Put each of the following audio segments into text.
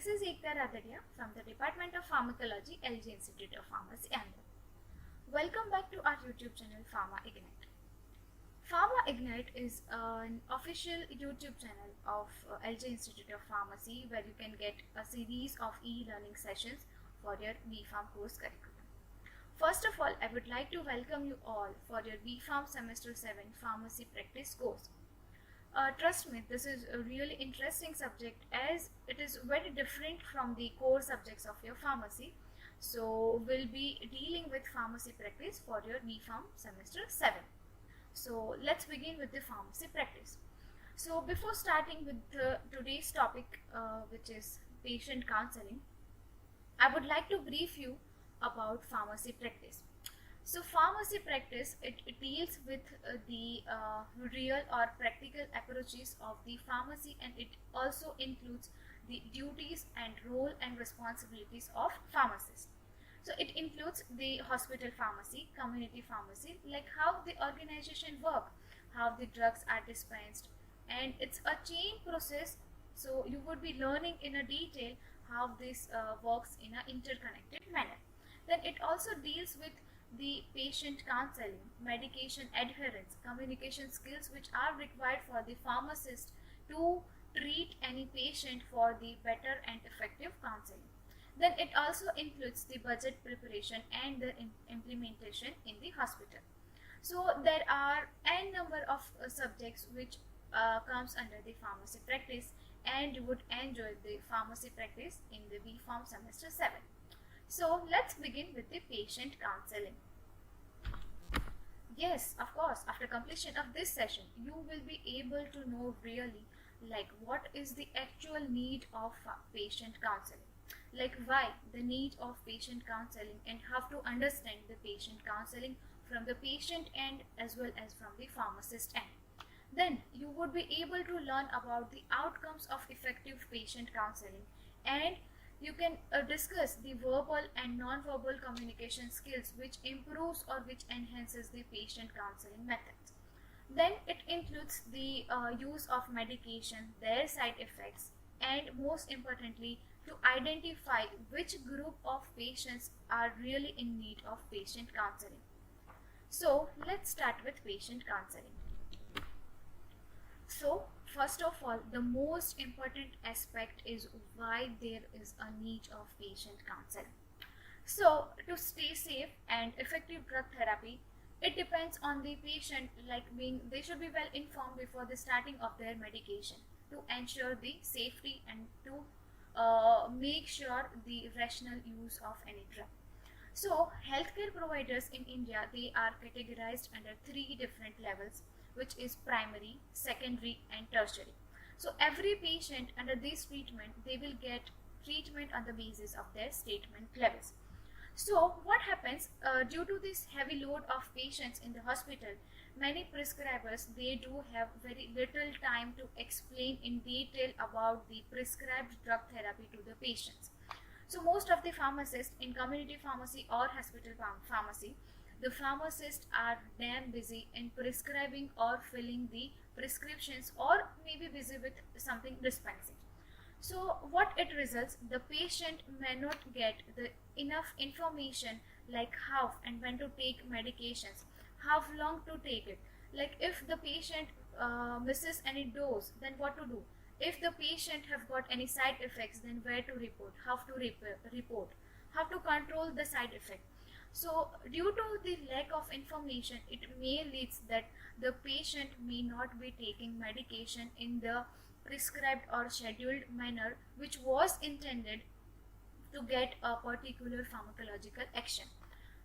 This is Ekta Radaria from the Department of Pharmacology, LG Institute of Pharmacy, Ahmedabad. Welcome back to our YouTube channel, Pharma Ignite. Pharma Ignite is an official YouTube channel of LG Institute of Pharmacy where you can get a series of e-learning sessions for your B.Pharm course curriculum. First of all, I would like to welcome you all for your B.Pharm Semester 7 Pharmacy Practice course. Trust me, this is a really interesting subject as it is very different from the core subjects of your pharmacy. So we'll be dealing with pharmacy practice for your B.Pharm Semester 7. So let's begin with the pharmacy practice. So before starting with today's topic, which is patient counseling, I would like to brief you about pharmacy practice. So pharmacy practice, it deals with the real or practical approaches of the pharmacy, and it also includes the duties and role and responsibilities of pharmacists. So it includes the hospital pharmacy, community pharmacy, like how the organization work, how the drugs are dispensed, and it's a chain process. So you would be learning in a detail how this works in an interconnected manner. Then it also deals with the patient counseling, medication adherence, communication skills which are required for the pharmacist to treat any patient for the better and effective counseling. Then it also includes the budget preparation and the implementation in the hospital. So there are n number of subjects which comes under the pharmacy practice, and you would enjoy the pharmacy practice in the B.Pharm Semester 7. So let's begin with the patient counseling. Yes, of course, after completion of this session, you will be able to know really like what is the actual need of patient counseling, like why the need of patient counseling, and how to understand the patient counseling from the patient end as well as from the pharmacist end. Then you would be able to learn about the outcomes of effective patient counseling, and you can discuss the verbal and non-verbal communication skills which improves or which enhances the patient counseling methods. Then it includes the use of medication, their side effects, and most importantly to identify which group of patients are really in need of patient counseling. So let's start with patient counseling. So first of all, the most important aspect is why there is a need of patient counseling. So to stay safe and effective drug therapy, it depends on the patient, like they should be well informed before the starting of their medication to ensure the safety and to make sure the rational use of any drug. So healthcare providers in India, they are categorized under 3 different levels, which is primary, secondary and tertiary. So every patient under this treatment, they will get treatment on the basis of their statement levels. So what happens due to this heavy load of patients in the hospital, many prescribers, they do have very little time to explain in detail about the prescribed drug therapy to the patients. So most of the pharmacists in community pharmacy or hospital pharmacy, the pharmacists are damn busy in prescribing or filling the prescriptions, or maybe busy with something dispensing. So what it results, the patient may not get the enough information like how and when to take medications, how long to take it, like if the patient misses any dose, then what to do, if the patient have got any side effects, then where to report, how to report, how to control the side effect. So due to the lack of information, it may leads that the patient may not be taking medication in the prescribed or scheduled manner which was intended to get a particular pharmacological action,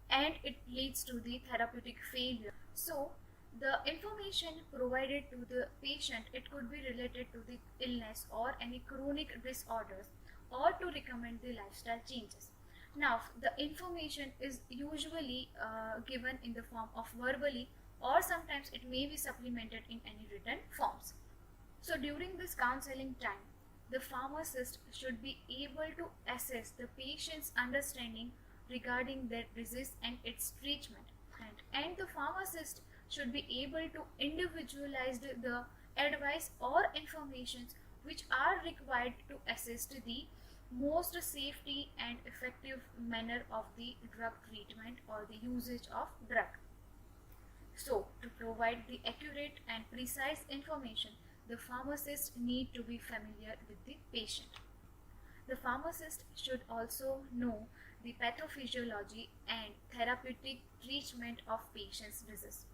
and it leads to the therapeutic failure. So the information provided to the patient, it could be related to the illness or any chronic disorders, or to recommend the lifestyle changes. Now the information is usually given in the form of verbally, or sometimes it may be supplemented in any written forms. So during this counseling time, the pharmacist should be able to assess the patient's understanding regarding their disease and its treatment, and the pharmacist should be able to individualize the advice or informations which are required to assist the most safety and effective manner of the drug treatment or the usage of drug. So, to provide the accurate and precise information, the pharmacist need to be familiar with the patient. The pharmacist should also know the pathophysiology and therapeutic treatment of patient's disease.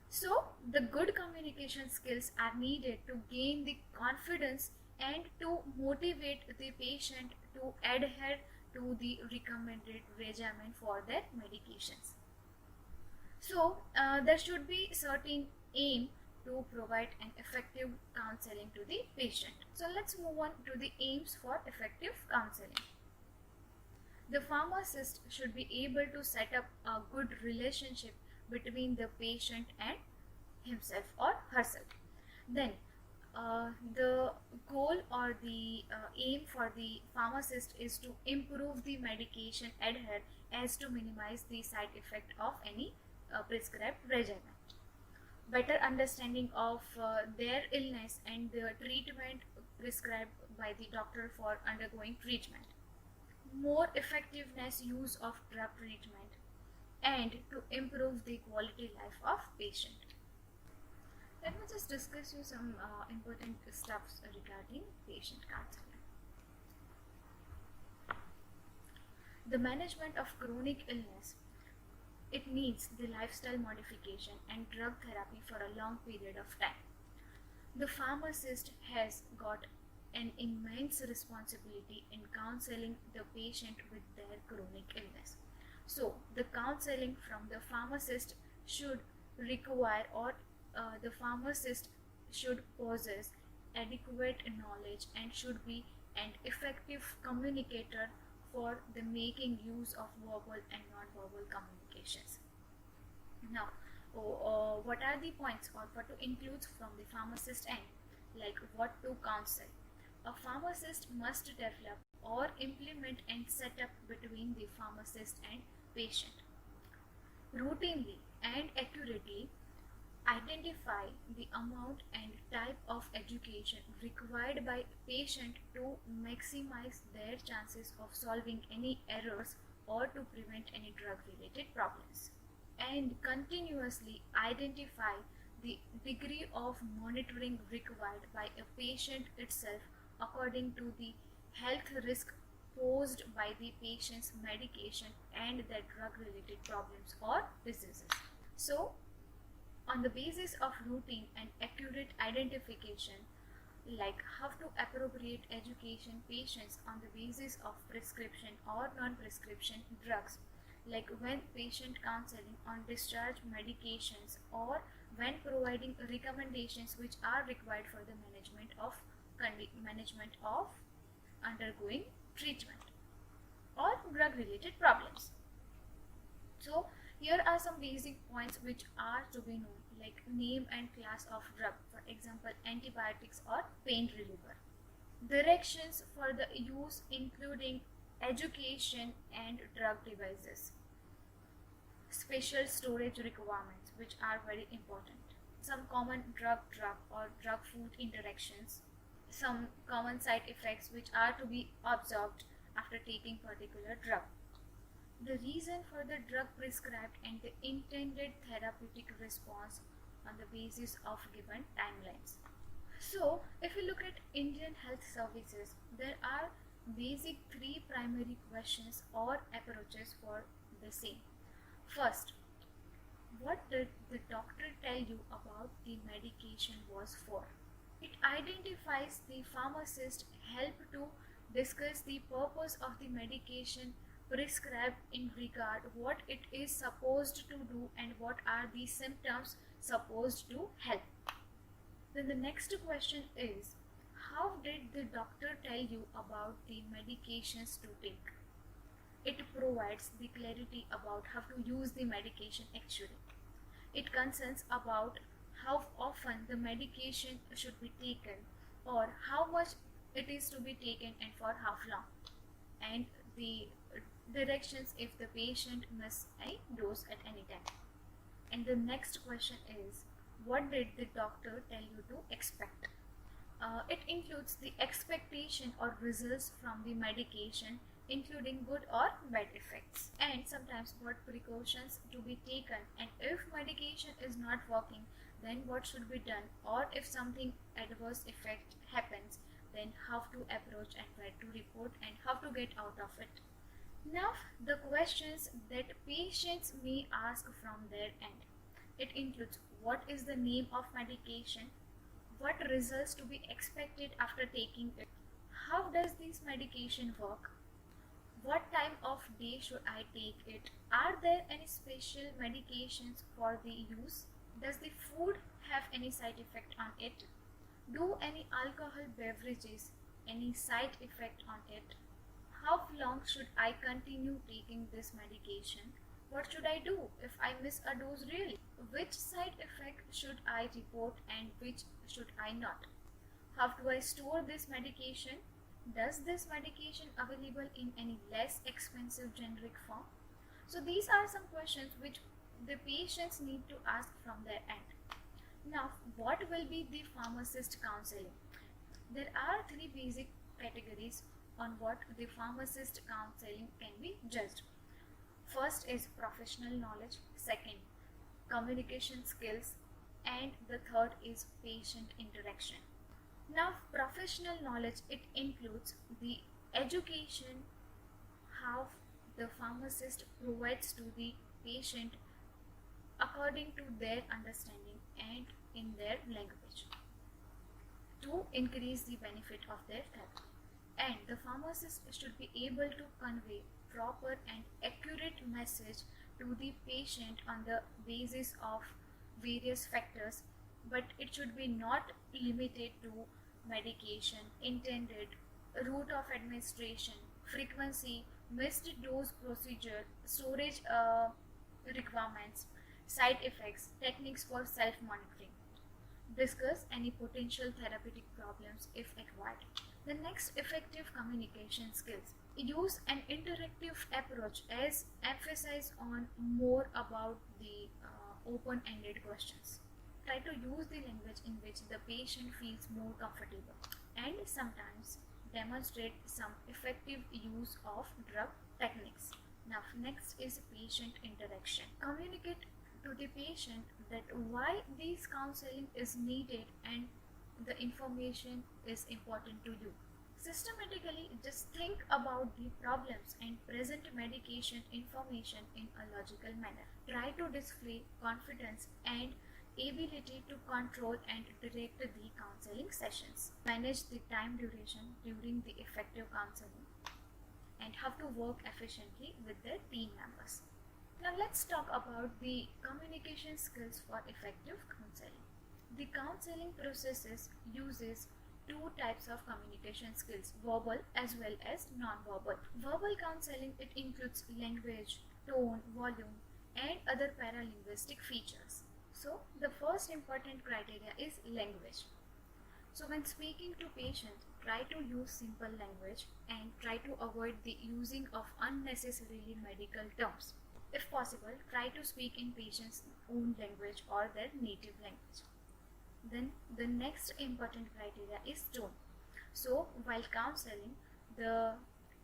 So, the good communication skills are needed to gain the confidence and to motivate the patient to adhere to the recommended regimen for their medications. So, there should be certain aim to provide an effective counseling to the patient. So, let's move on to the aims for effective counseling. The pharmacist should be able to set up a good relationship between the patient and himself or herself. Then, the goal or the aim for the pharmacist is to improve the medication adhere as to minimize the side effect of any prescribed regimen. Better understanding of their illness and the treatment prescribed by the doctor for undergoing treatment. More effectiveness use of drug treatment and to improve the quality life of patient. Let me just discuss you some important stuffs regarding patient counseling. The management of chronic illness, it needs the lifestyle modification and drug therapy for a long period of time. The pharmacist has got an immense responsibility in counseling the patient with their chronic illness. So, the counseling from the pharmacist should require or the pharmacist should possess adequate knowledge and should be an effective communicator for the making use of verbal and non-verbal communications. Now, what are the points or what to include from the pharmacist end, like what to counsel? A pharmacist must develop or implement and set up between the pharmacist and patient. Routinely and accurately identify the amount and type of education required by patient to maximize their chances of solving any errors or to prevent any drug related problems, and continuously identify the degree of monitoring required by a patient itself according to the health risk posed by the patient's medication and their drug related problems or diseases. So, on the basis of routine and accurate identification, like how to appropriate education patients on the basis of prescription or non-prescription drugs, like when patient counseling on discharge medications or when providing recommendations which are required for the management of undergoing treatment or drug related problems. So, here are some basic points which are to be known, like name and class of drug, for example, antibiotics or pain reliever. Directions for the use including education and drug devices. Special storage requirements which are very important. Some common drug or drug food interactions. Some common side effects which are to be observed after taking particular drug. The reason for the drug prescribed and the intended therapeutic response on the basis of given timelines. So, if we look at Indian health services, there are basic three primary questions or approaches for the same. First, what did the doctor tell you about the medication was for? It identifies the pharmacist help to discuss the purpose of the medication prescribed in regard what it is supposed to do and what are the symptoms supposed to help. Then the next question is, how did the doctor tell you about the medications to take? It provides the clarity about how to use the medication actually. It concerns about how often the medication should be taken or how much it is to be taken and for how long, and the directions if the patient miss a dose at any time. And the next question is, what did the doctor tell you to expect? It includes the expectation or results from the medication, including good or bad effects, and sometimes what precautions to be taken. And if medication is not working, then what should be done, or if something adverse effect happens, then how to approach and where to report and how to get out of it. Now, the questions that patients may ask from their end. It includes what is the name of medication, what results to be expected after taking it, how does this medication work, what time of day should I take it, are there any special medications for the use, does the food have any side effect on it, do any alcohol beverages any side effect on it, how long should I continue taking this medication? What should I do if I miss a dose really? Which side effect should I report and which should I not? How do I store this medication? Does this medication available in any less expensive generic form? So these are some questions which the patients need to ask from their end. Now, what will be the pharmacist counseling? There are three basic categories on what the pharmacist counseling can be judged. First is professional knowledge, second, communication skills, and the third is patient interaction. Now, professional knowledge, it includes the education, how the pharmacist provides to the patient according to their understanding and in their language to increase the benefit of their therapy. And the pharmacist should be able to convey proper and accurate message to the patient on the basis of various factors, but it should be not limited to medication, intended, route of administration, frequency, missed dose procedure, storage requirements, side effects, techniques for self-monitoring. Discuss any potential therapeutic problems if required. The next, effective communication skills. Use an interactive approach as emphasize on more about the open-ended questions. Try to use the language in which the patient feels more comfortable and sometimes demonstrate some effective use of drug techniques. Now, next is patient interaction. Communicate to the patient that why this counseling is needed and the information is important to you. Systematically, just think about the problems and present medication information in a logical manner. Try to display confidence and ability to control and direct the counseling sessions. Manage the time duration during the effective counseling and how to work efficiently with their team members. Now let's talk about the communication skills for effective counseling. The counseling processes uses two types of communication skills, verbal as well as non-verbal. Verbal counseling, it includes language, tone, volume, and other paralinguistic features. So the first important criteria is language. So when speaking to patients, try to use simple language and try to avoid the using of unnecessarily medical terms. If possible, try to speak in patient's own language or their native language. Then the next important criteria is tone. So while counseling, the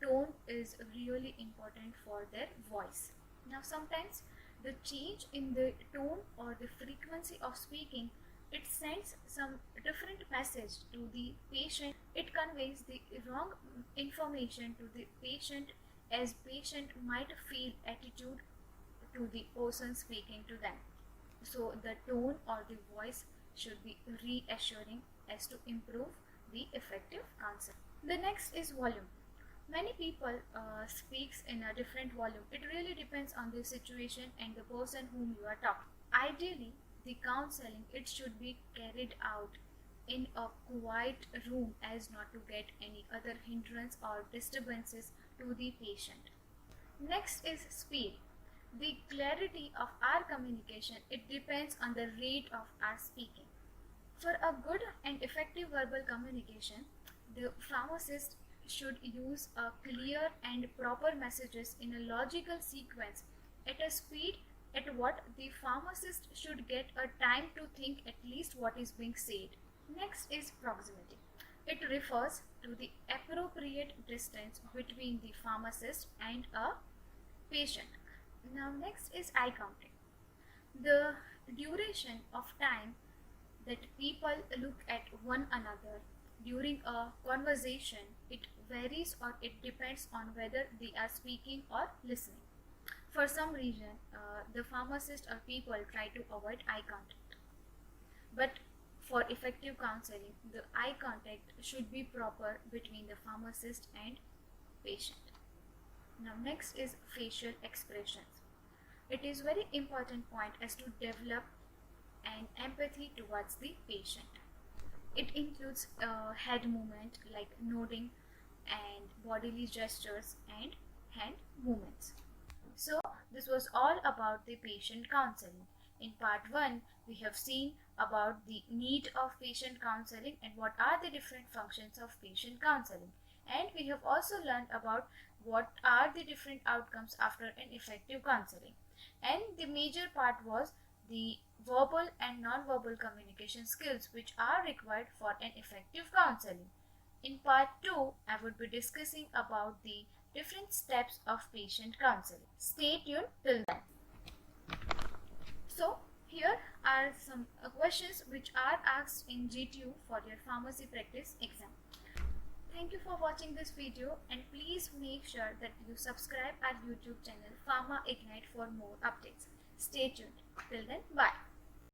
tone is really important for their voice. Now sometimes the change in the tone or the frequency of speaking, it sends some different message to the patient. It conveys the wrong information to the patient, as patient might feel attitude to the person speaking to them. So the tone or the voice should be reassuring as to improve the effective counsel. The next is volume. Many people speaks in a different volume. It really depends on the situation and the person whom you are talking. Ideally, the counseling, it should be carried out in a quiet room as not to get any other hindrance or disturbances to the patient. Next is speed. The clarity of our communication, it depends on the rate of our speaking. For a good and effective verbal communication, the pharmacist should use a clear and proper messages in a logical sequence at a speed at what the pharmacist should get a time to think at least what is being said. Next is proximity. It refers to the appropriate distance between the pharmacist and a patient. Now, next is eye counting. The duration of time that people look at one another during a conversation, it varies or it depends on whether they are speaking or listening. For some reason, the pharmacist or people try to avoid eye contact. But for effective counseling, the eye contact should be proper between the pharmacist and patient. Now, next is facial expressions. It is very important point as to develop an empathy towards the patient. It includes head movement like nodding and bodily gestures and hand movements. So this was all about the patient counseling. In part 1, we have seen about the need of patient counseling and what are the different functions of patient counseling. And we have also learned about what are the different outcomes after an effective counseling. And the major part was the verbal and non-verbal communication skills which are required for an effective counseling. In part 2, I would be discussing about the different steps of patient counseling. Stay tuned till then. So, here are some questions which are asked in GTU for your pharmacy practice exam. Thank you for watching this video and please make sure that you subscribe our YouTube channel Pharma Ignite for more updates. Stay tuned. Till then, bye.